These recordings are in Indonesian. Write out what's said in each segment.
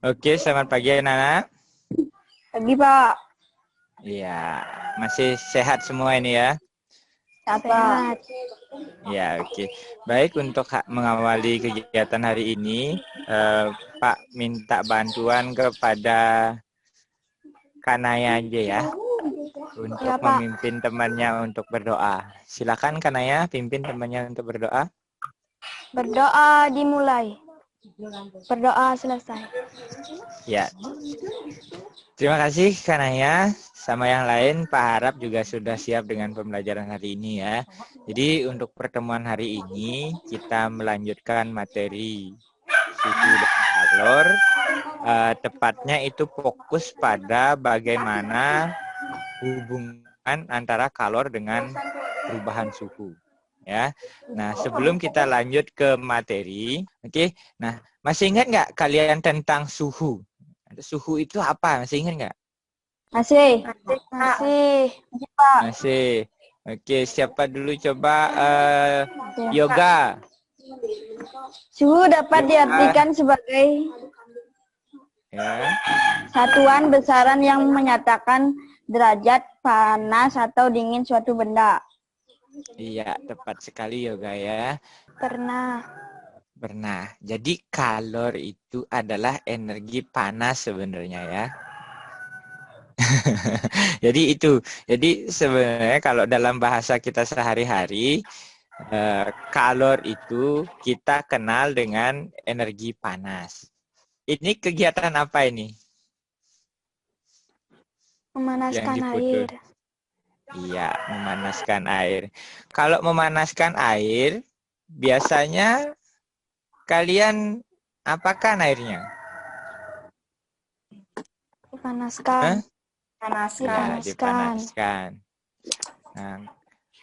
Oke, selamat pagi anak-anak. Pagi, Pak. Iya, masih sehat semua ini ya? Sehat. Ya, oke. Baik, untuk mengawali kegiatan hari ini, Pak minta bantuan kepada Kanaya aja ya, untuk Ya, Pak. memimpin temannya untuk berdoa. Silakan Kanaya, pimpin temannya untuk berdoa. Berdoa dimulai. Berdoa selesai. Ya, terima kasih Kanaya. Sama yang lain, Pak Harap juga sudah siap dengan pembelajaran hari ini ya. Jadi untuk pertemuan hari ini, kita melanjutkan materi suhu dan kalor. Tepatnya itu fokus pada bagaimana hubungan antara kalor dengan perubahan suhu. Ya, nah sebelum kita lanjut ke materi, oke. Nah, masih ingat nggak kalian tentang suhu? Suhu itu apa? Masih ingat nggak? Masih. Masih. Pak. Masih. Oke, siapa dulu coba Ya. yoga. Suhu dapat Yoga. diartikan sebagai Ya. satuan besaran yang menyatakan derajat panas atau dingin suatu benda. Iya, tepat sekali yoga ya. Pernah. Pernah. Jadi kalor itu adalah energi panas sebenarnya ya. Jadi itu. Jadi sebenarnya kalau dalam bahasa kita sehari-hari, kalor itu kita kenal dengan energi panas. Ini kegiatan apa ini yang Memanaskan diputus? air. Iya, memanaskan air. Kalau memanaskan air, biasanya kalian apakan airnya? Dipanaskan. Hah? Iya, Dipanaskan. dipanaskan. Nah,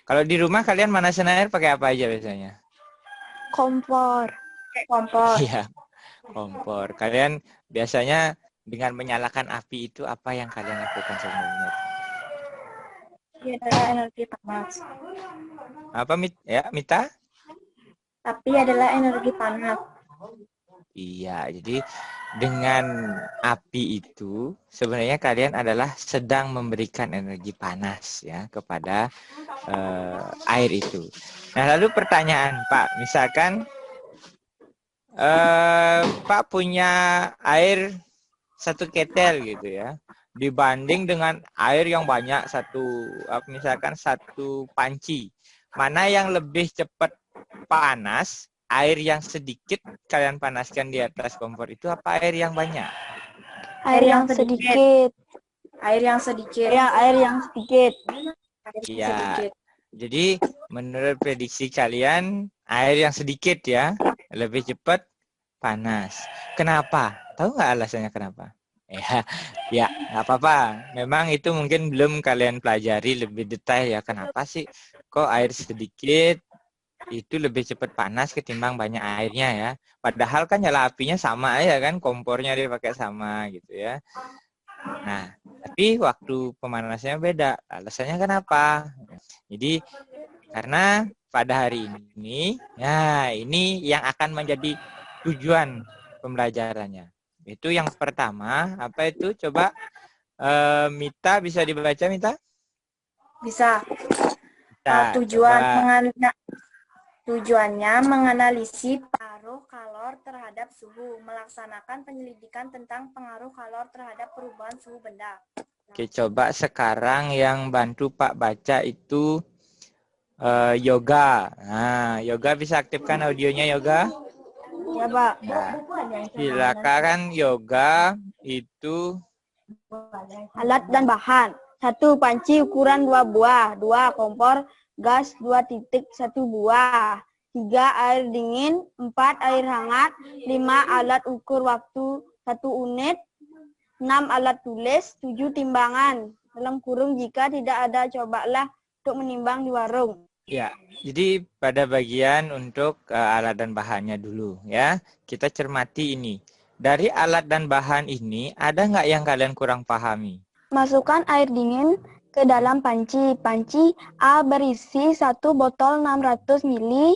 kalau di rumah kalian manasin air pakai apa aja biasanya? Kompor. Iya, kompor. Kalian biasanya dengan menyalakan api itu apa yang kalian lakukan sebenarnya? Ini adalah energi panas. Apa ya, Mita? Tapi adalah energi panas. Iya, jadi dengan api itu sebenarnya kalian adalah sedang memberikan energi panas ya kepada air itu. Nah, lalu pertanyaan Pak, misalkan Pak punya air satu ketel gitu ya, dibanding dengan air yang banyak misalkan satu panci, mana yang lebih cepat panas? Air yang sedikit kalian panaskan di atas kompor itu apa air yang banyak? Air yang sedikit. Air yang sedikit. Ya, air yang sedikit. Iya. Jadi menurut prediksi kalian air yang sedikit ya lebih cepat panas. Kenapa? Tahu nggak alasannya kenapa? Ya, ya nggak apa-apa. Memang itu mungkin belum kalian pelajari lebih detail ya. Kenapa sih kok air sedikit itu lebih cepat panas ketimbang banyak airnya ya? Padahal kan nyala apinya sama aja kan, kompornya dipakai sama gitu ya. Nah, tapi waktu pemanasannya beda. Alasannya kenapa? Jadi karena pada hari ini, ya ini yang akan menjadi tujuan pembelajarannya. Itu yang pertama, apa itu? Coba Mita bisa dibaca, Mita? Bisa. Mita, coba. Tujuannya menganalisis pengaruh kalor terhadap suhu, melaksanakan penyelidikan tentang pengaruh kalor terhadap perubahan suhu benda. Oke, coba sekarang yang bantu Pak baca itu Yoga. Nah, Yoga bisa aktifkan audionya, Yoga. Ya, Pak. Nah, silakan Yoga itu Alat dan bahan. 1. Panci ukuran 2 buah. 2. Kompor gas 2.1 buah. 3. Air dingin. 4. Air hangat. 5. Alat ukur waktu 1 unit. 6. Alat tulis. 7. Timbangan. Dalam kurung jika tidak ada, cobalah untuk menimbang di warung. ya. Jadi pada bagian untuk alat dan bahannya dulu ya. Kita cermati ini. Dari alat dan bahan ini ada nggak yang kalian kurang pahami? Masukkan air dingin ke dalam panci. Panci A berisi 1 botol 600 ml.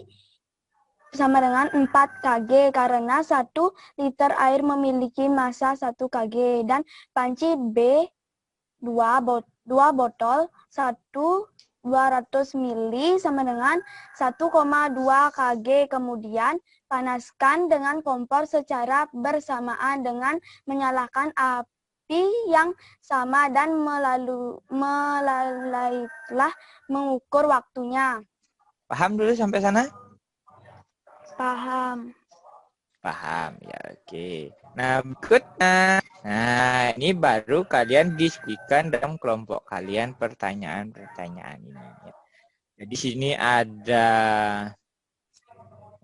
sama dengan 4 kg karena 1 liter air memiliki massa 1 kg dan panci B 2 botol 200 ml sama dengan 1,2 kg. Kemudian panaskan dengan kompor secara bersamaan dengan menyalakan api yang sama dan melalailah mengukur waktunya. Paham dulu sampai sana? Paham. Paham, ya oke. Nah, berikutnya. Nah, ini baru kalian diskusikan dalam kelompok kalian pertanyaan-pertanyaan ini. Ya. Jadi sini ada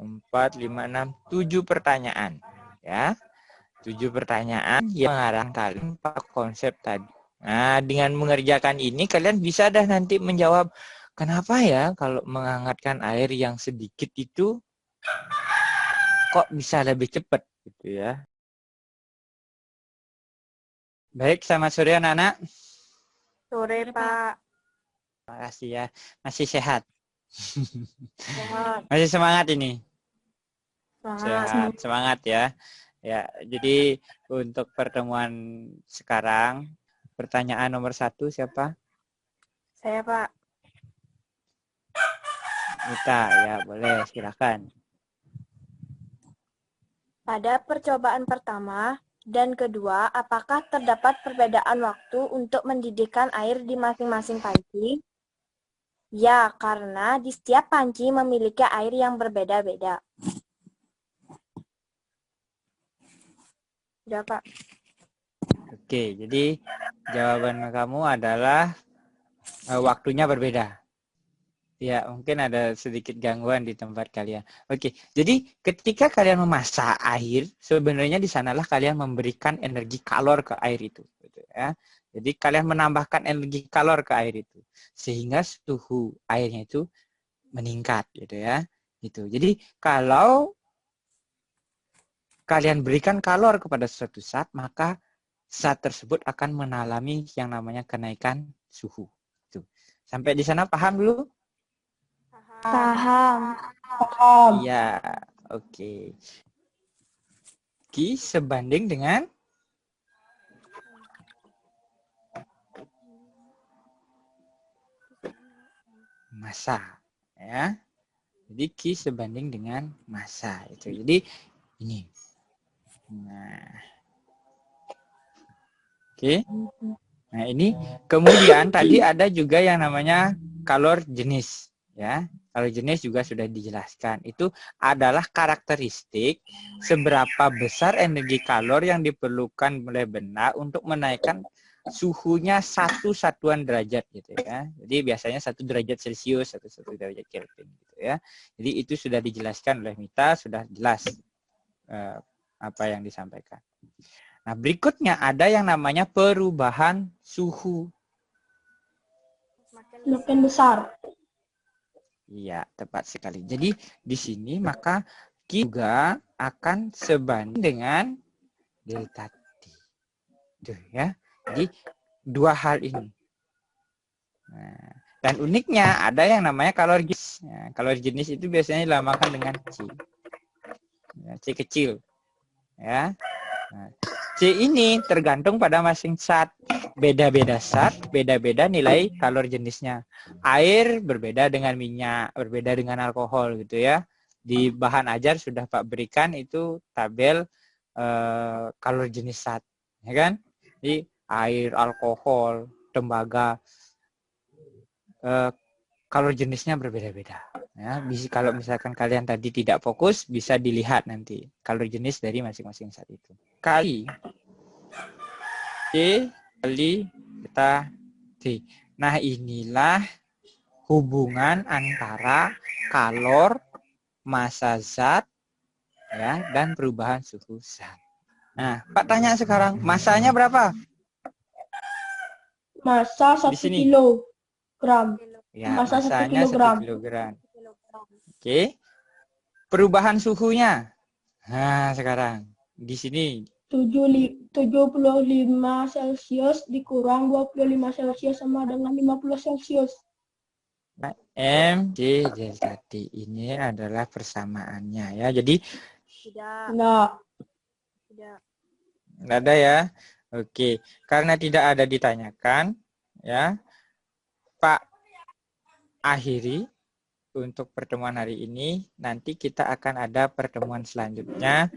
4, 5, 6, 7 pertanyaan. Ya, 7 pertanyaan yang mengarahkan kalian pada konsep tadi. Nah, dengan mengerjakan ini kalian bisa dah nanti menjawab, kenapa ya kalau menghangatkan air yang sedikit itu kok bisa lebih cepat gitu ya. Baik, selamat sore anak-anak. Sore, Pak. Terima kasih ya. Masih sehat. Sehat. Masih semangat ini. Sehat. Semangat ya. Ya, jadi untuk pertemuan sekarang, pertanyaan nomor 1 siapa? Saya, Pak. Mita, ya boleh, silakan. Pada percobaan pertama dan kedua, apakah terdapat perbedaan waktu untuk mendidihkan air di masing-masing panci? Ya, karena di setiap panci memiliki air yang berbeda-beda. Sudah, Pak. Oke, jadi jawaban kamu adalah waktunya berbeda. Ya, mungkin ada sedikit gangguan di tempat kalian. Oke, jadi ketika kalian memasak air, sebenarnya di sanalah kalian memberikan energi kalor ke air itu. Gitu ya. Jadi kalian menambahkan energi kalor ke air itu, sehingga suhu airnya itu meningkat, gitu ya. Gitu. Jadi kalau kalian berikan kalor kepada suatu zat, maka zat tersebut akan mengalami yang namanya kenaikan suhu. Tuh. Sampai di sana paham dulu? Paham. Iya, oke. Q sebanding dengan massa, ya. Jadi Q sebanding dengan massa itu. Jadi ini. Nah. Oke. Nah, ini kemudian tadi ada juga yang namanya kalor jenis, ya. Kalor jenis juga sudah dijelaskan. Itu adalah karakteristik seberapa besar energi kalor yang diperlukan oleh benda untuk menaikkan suhunya 1 satuan derajat gitu ya. Jadi biasanya 1 derajat Celcius, 1 derajat Kelvin gitu ya. Jadi itu sudah dijelaskan oleh Mita, sudah jelas apa yang disampaikan. Nah, berikutnya ada yang namanya perubahan suhu. Semakin besar. Iya, tepat sekali. Jadi di sini maka Q juga akan sebanding dengan delta T. Tuh, ya. Jadi dua hal ini. Nah, dan uniknya ada yang namanya kalori jenis. Nah, kalori jenis itu biasanya dilamakan dengan C. Ya, C kecil. Ya. Nah, C ini tergantung pada masing zat. Beda-beda zat, beda-beda nilai kalor jenisnya. Air berbeda dengan minyak, berbeda dengan alkohol gitu ya. Di bahan ajar sudah Pak berikan itu tabel kalor jenis zat, ya kan? Jadi air, alkohol, tembaga, kalor jenisnya berbeda-beda. Ya, kalau misalkan kalian tadi tidak fokus, bisa dilihat nanti kalor jenis dari masing-masing zat itu. Kali C kali delta T. Nah, inilah hubungan antara kalor, massa zat, ya, dan perubahan suhu zat. Nah, Pak tanya sekarang, massanya berapa? Massa 1 kilogram. Ya, Massa 1 massanya 1 kilogram. kilogram. Oke. Perubahan suhunya. Nah, sekarang di sini 75 Celcius dikurang 25 Celcius sama dengan 50 Celcius. M, D, delta T. Ini adalah persamaannya ya. Jadi Tidak. Enggak. Tidak. nggak ada ya. Oke, karena tidak ada ditanyakan ya, Pak akhiri untuk pertemuan hari ini. Nanti kita akan ada pertemuan selanjutnya